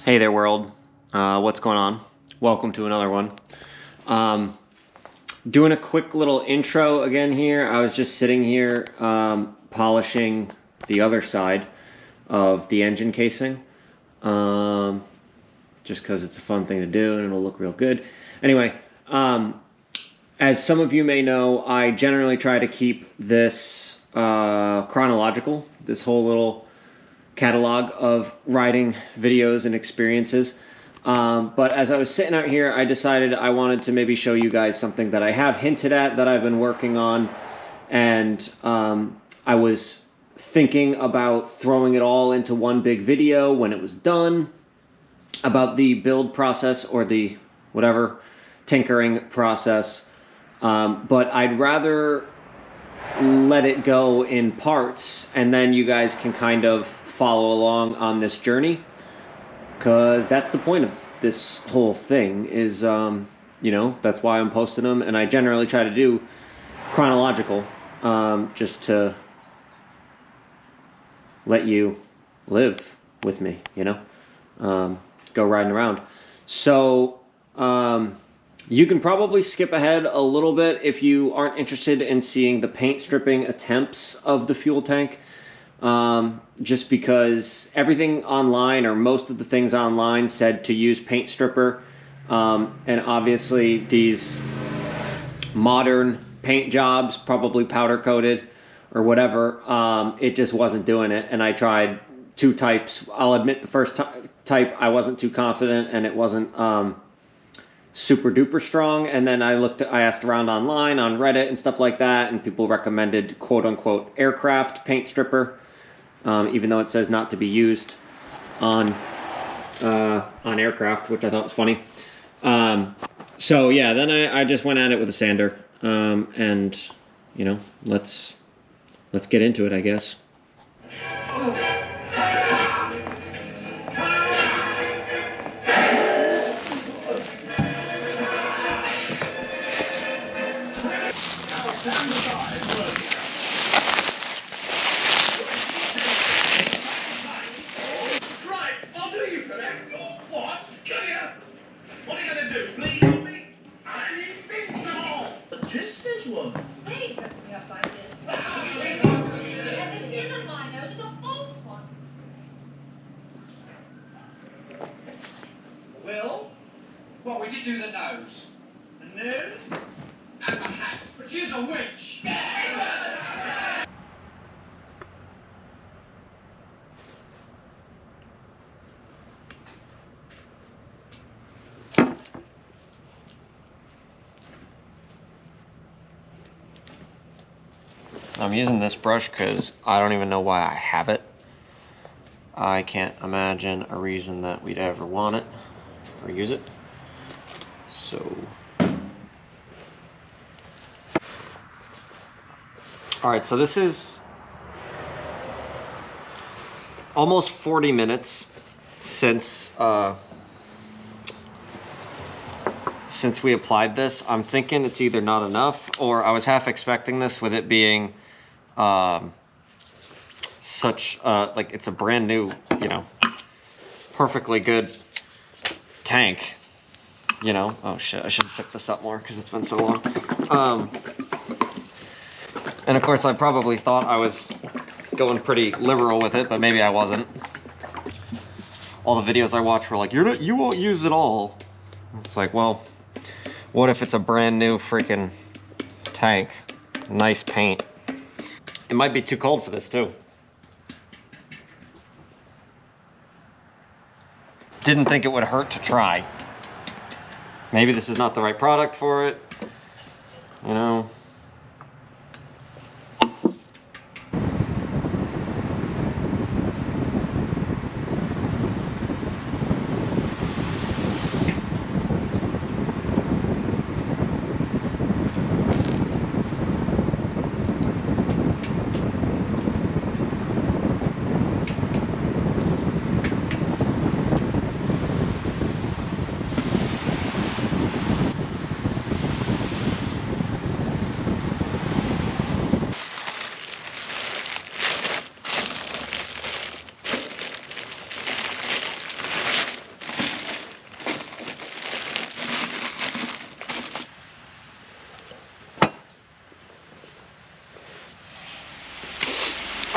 Hey there, world. What's going on? Welcome to another one. Doing a quick little intro again here. I was just sitting here polishing the other side of the engine casing. Just because it's a fun thing to do and it'll look real good. Anyway, as some of you may know, I generally try to keep this chronological, this whole little catalog of riding videos and experiences. But as I was sitting out here, I decided I wanted to maybe show you guys something that I have hinted at that I've been working on. And I was thinking about throwing it all into one big video when it was done about the build process or the whatever tinkering process. But I'd rather let it go in parts and then you guys can kind of follow along on this journey, because that's the point of this whole thing is that's why I'm posting them, and I generally try to do chronological just to let you live with me, go riding around. So you can probably skip ahead a little bit if you aren't interested in seeing the paint stripping attempts of the fuel tank. Just because everything online, or most of the things online, said to use paint stripper. And obviously these modern paint jobs, probably powder coated or whatever, it just wasn't doing it. And I tried two types. I'll admit the first type I wasn't too confident, and it wasn't super duper strong. And then I asked around online on Reddit and stuff like that, and people recommended quote unquote aircraft paint stripper. Even though it says not to be used on aircraft, which I thought was funny. So yeah, then I just went at it with a sander, and let's get into it, I guess. Well, we did do the nose. The nose? And the hat. But she's a witch. I'm using this brush because I don't even know why I have it. I can't imagine a reason that we'd ever want it or use it. So, all right, so this is almost 40 minutes since we applied this. I'm thinking it's either not enough, or I was half expecting this with it being like it's a brand new, perfectly good tank. Oh shit, I should have picked this up more because it's been so long. And of course I probably thought I was going pretty liberal with it, but maybe I wasn't. All the videos I watched were like, you won't use it all. It's like, well, what if it's a brand new freaking tank? Nice paint. It might be too cold for this too. Didn't think it would hurt to try. Maybe this is not the right product for it,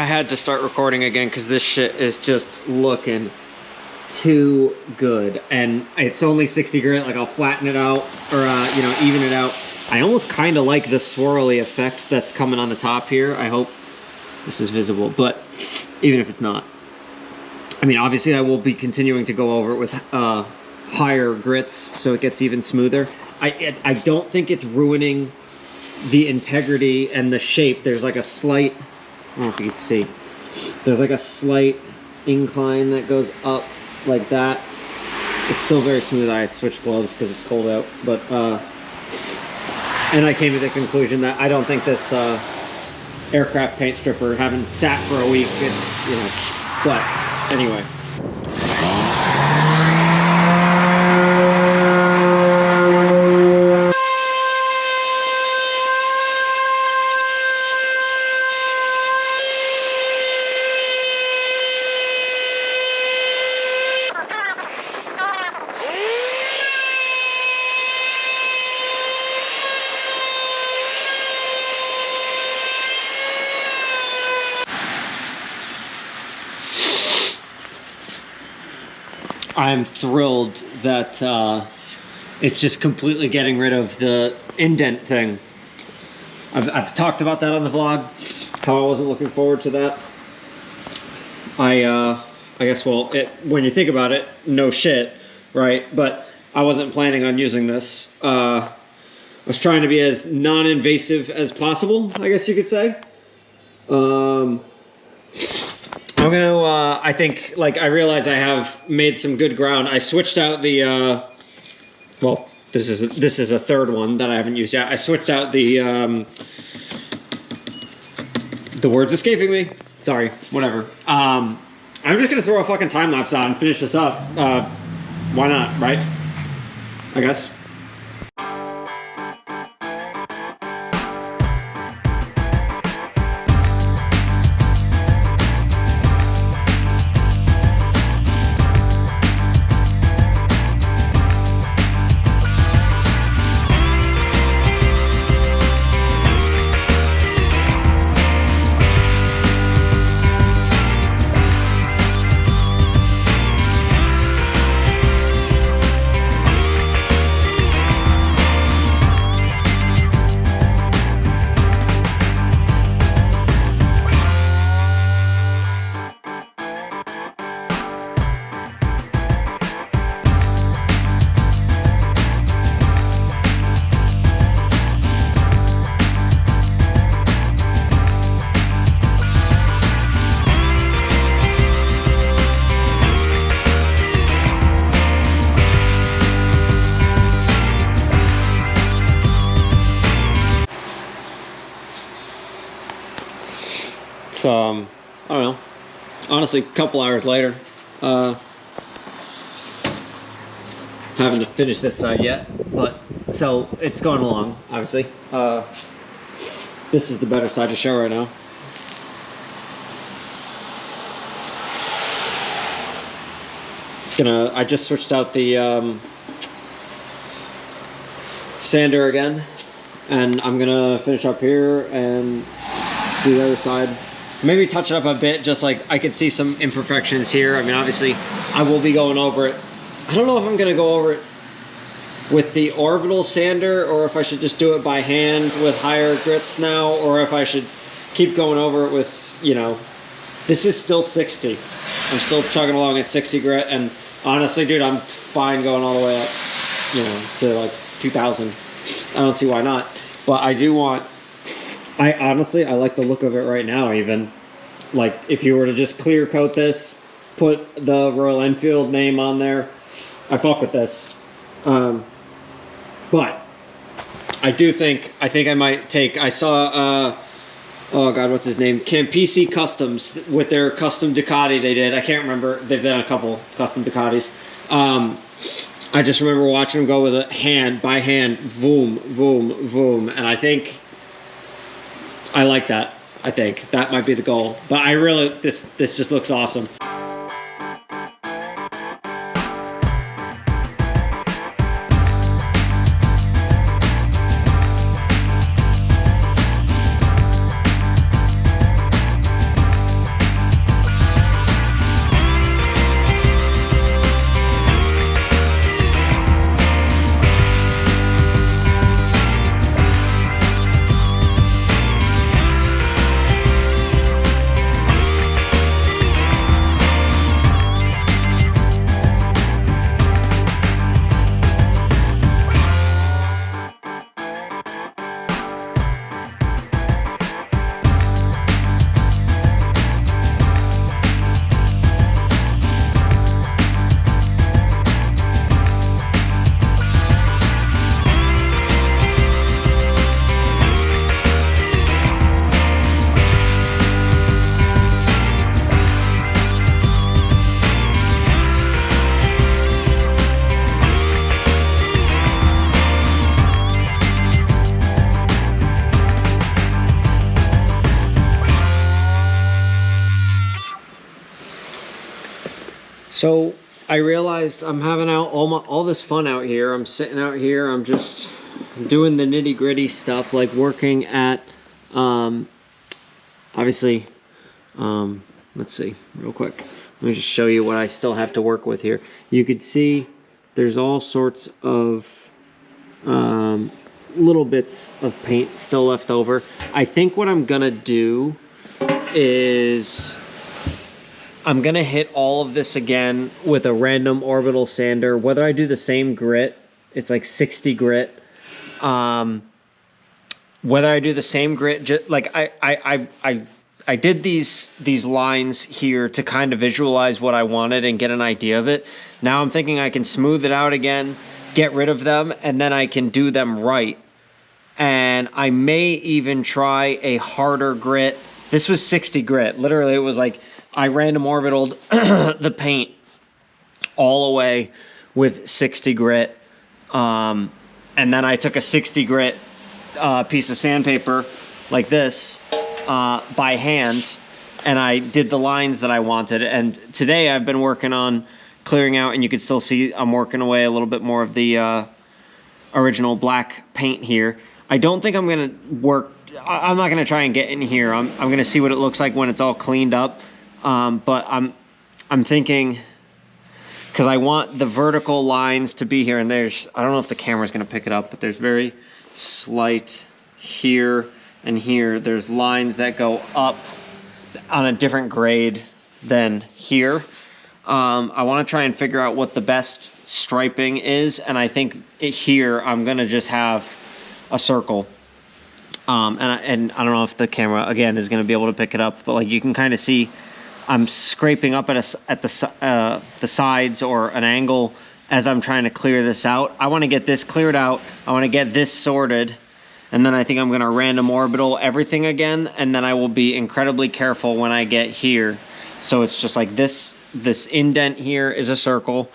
I had to start recording again because this shit is just looking too good. And it's only 60 grit. Like, I'll flatten it out or, you know, even it out. I almost kind of like the swirly effect that's coming on the top here. I hope this is visible, but even if it's not. I mean, obviously I will be continuing to go over it with higher grits so it gets even smoother. I don't think it's ruining the integrity and the shape. There's like a slight, I don't know if you can see, there's like a slight incline that goes up like that. It's still very smooth. I switched gloves because it's cold out, but and I came to the conclusion that I don't think this aircraft paint stripper, having sat for a week, it's, you know, but anyway. I'm thrilled that it's just completely getting rid of the indent thing. I've talked about that on the vlog, how I wasn't looking forward to that. I guess, well, when you think about it, no shit, right? But I wasn't planning on using this. I was trying to be as non-invasive as possible, I guess you could say. I'm gonna, I think, like, I realize I have made some good ground. I switched out the, well, this is a third one that I haven't used yet. I switched out the word's escaping me. Sorry, whatever. I'm just gonna throw a fucking time lapse on and finish this up. Why not, right? I guess. So, I don't know. Honestly, a couple hours later, haven't to finish this side yet, but so it's going along. Obviously, this is the better side to show right now. I just switched out the sander again, and I'm gonna finish up here and do the other side. Maybe touch it up a bit, just like I could see some imperfections here. I mean, obviously, I will be going over it. I don't know if I'm going to go over it with the orbital sander or if I should just do it by hand with higher grits now, or if I should keep going over it with, you know, this is still 60. I'm still chugging along at 60 grit, and honestly, dude, I'm fine going all the way up, you know, to like 2,000. I don't see why not. But I do want... honestly, I like the look of it right now, even. Like, if you were to just clear coat this, put the Royal Enfield name on there, I fuck with this. But I think I might take, I saw, oh god, what's his name? Campisi Customs with their custom Ducati they did. I can't remember. They've done a couple custom Ducatis. I just remember watching them go with a hand by hand, voom, voom, voom. And I think I like that. I think that might be the goal. But I really, this just looks awesome. So I realized I'm having out all this fun out here. I'm sitting out here. I'm just doing the nitty gritty stuff, like working at, obviously, let's see real quick. Let me just show you what I still have to work with here. You could see there's all sorts of little bits of paint still left over. I think what I'm gonna do is I'm gonna hit all of this again with a random orbital sander. Whether I do the same grit, it's like 60 grit. Whether I do the same grit, like I did these lines here to kind of visualize what I wanted and get an idea of it. Now I'm thinking I can smooth it out again, get rid of them, and then I can do them right. And I may even try a harder grit. This was 60 grit. Literally, it was like I random orbitaled the paint all the way with 60 grit. And then I took a 60 grit piece of sandpaper like this by hand, and I did the lines that I wanted. And today I've been working on clearing out, and you can still see I'm working away a little bit more of the original black paint here. I don't think I'm gonna work. I'm not gonna try and get in here. I'm gonna see what it looks like when it's all cleaned up. But I'm thinking, because I want the vertical lines to be here, and there's, I don't know if the camera's gonna pick it up, but there's very slight here and here. There's lines that go up on a different grade than here. I want to try and figure out what the best striping is, and I think here I'm gonna just have a circle. And I don't know if the camera again is gonna be able to pick it up, but like you can kind of see I'm scraping up at the sides or an angle as I'm trying to clear this out. I want to get this cleared out. I want to get this sorted, and then I think I'm gonna random orbital everything again, and then I will be incredibly careful when I get here. So it's just like this indent here is a circle,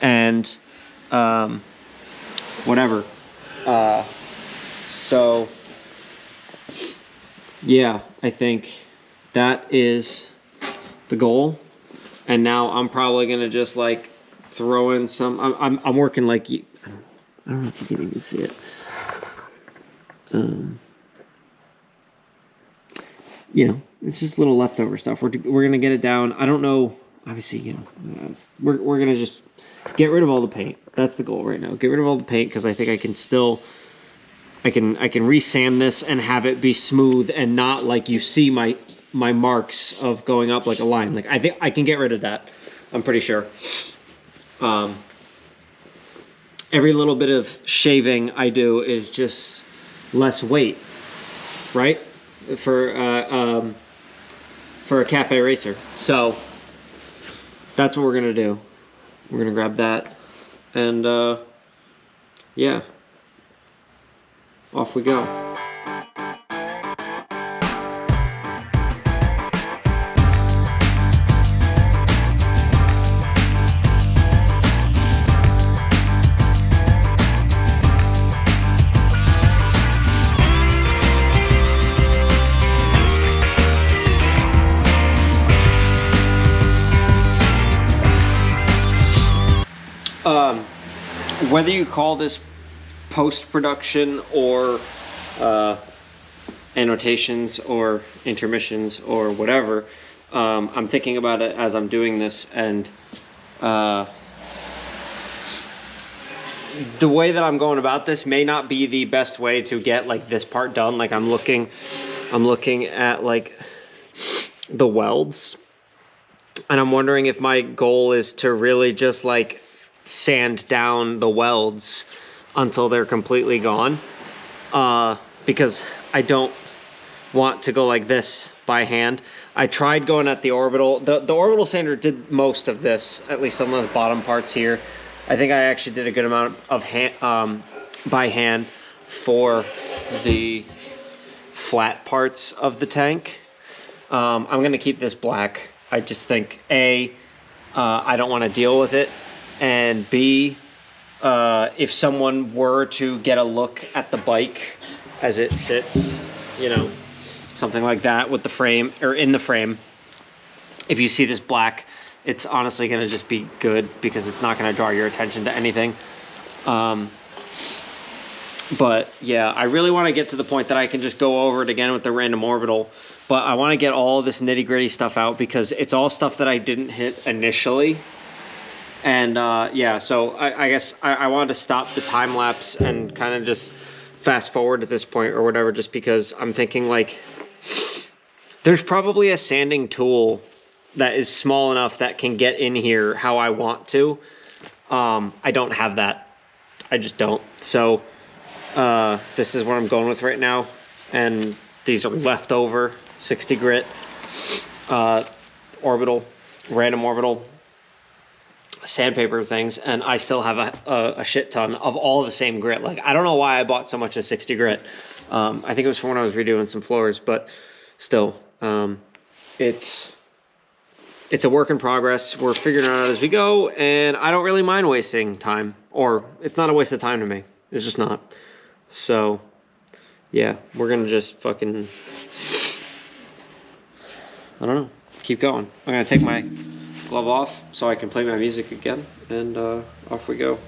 and whatever. So yeah, I think that is the goal. And now I'm probably gonna just like throw in some. I'm working like, I don't know if you can even see it. You know, it's just little leftover stuff. We're gonna get it down. I don't know. Obviously, you know, we're gonna just get rid of all the paint. That's the goal right now. Get rid of all the paint, because I think I can still, I can resand this and have it be smooth and not like you see my marks of going up like a line. Like I think I can get rid of that. I'm pretty sure. Every little bit of shaving I do is just less weight, right? For a cafe racer. So that's what we're gonna do. We're gonna grab that, and yeah, off we go. Whether you call this post-production or annotations or intermissions or whatever, I'm thinking about it as I'm doing this, and the way that I'm going about this may not be the best way to get like this part done. Like I'm looking at like the welds, and I'm wondering if my goal is to really just like sand down the welds until they're completely gone, because I don't want to go like this by hand. I tried going at the orbital. The orbital sander did most of this, at least on the bottom parts here. I think I actually did a good amount of by hand for the flat parts of the tank. I'm gonna keep this black. I just think I don't want to deal with it. And B, if someone were to get a look at the bike as it sits, you know, something like that with the frame, or in the frame, if you see this black it's honestly going to just be good because it's not going to draw your attention to anything. But yeah, I really want to get to the point that I can just go over it again with the random orbital. But I want to get all this nitty gritty stuff out because it's all stuff that I didn't hit initially. And yeah, so I guess I wanted to stop the time lapse and kind of just fast forward at this point or whatever, just because I'm thinking like there's probably a sanding tool that is small enough that can get in here how I want to. I don't have that. I just don't. So this is what I'm going with right now. And these are leftover 60 grit orbital, random orbital sandpaper things, and I still have a shit ton of all the same grit. Like, I don't know why I bought so much of 60 grit. I think it was from when I was redoing some floors, but still, it's a work in progress. We're figuring it out as we go, and I don't really mind wasting time, or it's not a waste of time to me. It's just not. So, yeah, we're gonna just fucking, I don't know, keep going. I'm gonna take my glove off so I can play my music again, and off we go.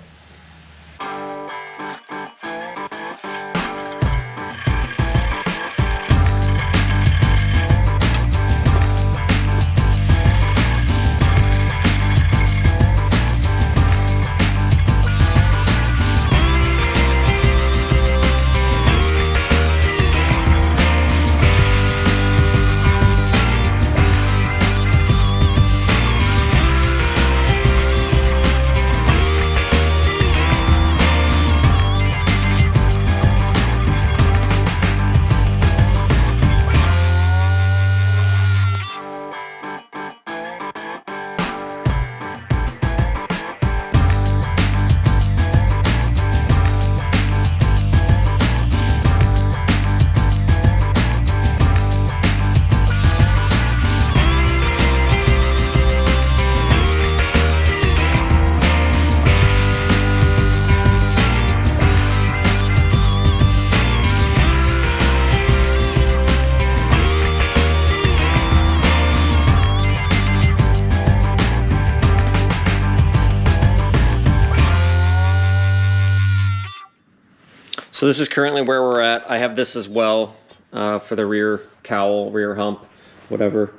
So this is currently where we're at. I have this as well for the rear cowl, rear hump, whatever.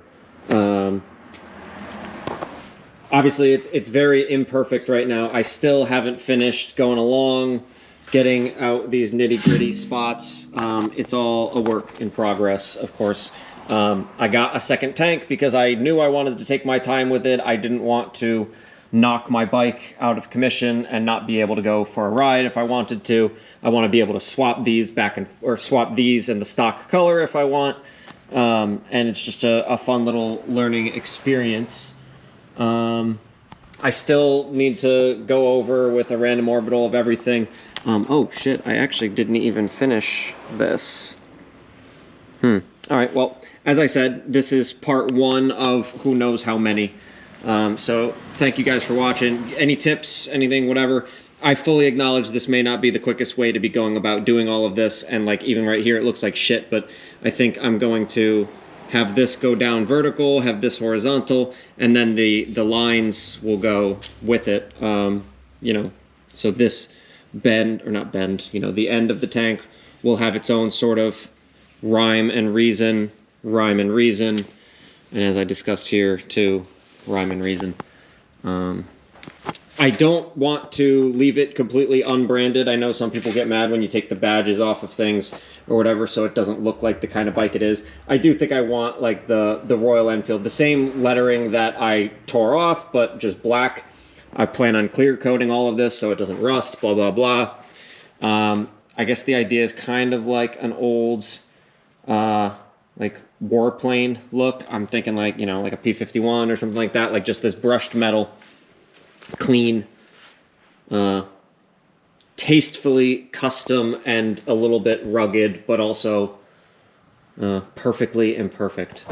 Obviously, it's very imperfect right now. I still haven't finished going along, getting out these nitty-gritty spots. It's all a work in progress, of course. I got a second tank because I knew I wanted to take my time with it. I didn't want to knock my bike out of commission and not be able to go for a ride if I wanted to. I want to be able to swap these swap these in the stock color if I want. And it's just a fun little learning experience. I still need to go over with a random orbital of everything. Oh shit, I actually didn't even finish this. All right, well, as I said, this is part 1 of who knows how many. So thank you guys for watching. Any tips, anything, whatever. I fully acknowledge this may not be the quickest way to be going about doing all of this, and like even right here it looks like shit, but I think I'm going to have this go down vertical, have this horizontal, and then the lines will go with it. You know, so this bend, or not bend, you know, the end of the tank will have its own sort of rhyme and reason, and as I discussed here too, rhyme and reason. I don't want to leave it completely unbranded. I know some people get mad when you take the badges off of things or whatever, so it doesn't look like the kind of bike it is. I do think I want like the Royal Enfield, the same lettering that I tore off, but just black. I plan on clear coating all of this so it doesn't rust, blah, blah, blah. I guess the idea is kind of like an old, like warplane look. I'm thinking like, you know, like a P-51 or something like that, like just this brushed metal. Clean, tastefully custom and a little bit rugged, but also perfectly imperfect.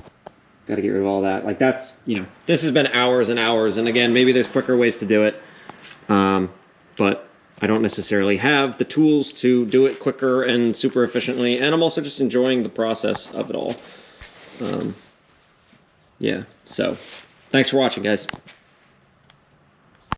Got to get rid of all that. Like that's, you know, this has been hours and hours, and again, maybe there's quicker ways to do it, but I don't necessarily have the tools to do it quicker and super efficiently, and I'm also just enjoying the process of it all. Yeah, so Thanks for watching, guys.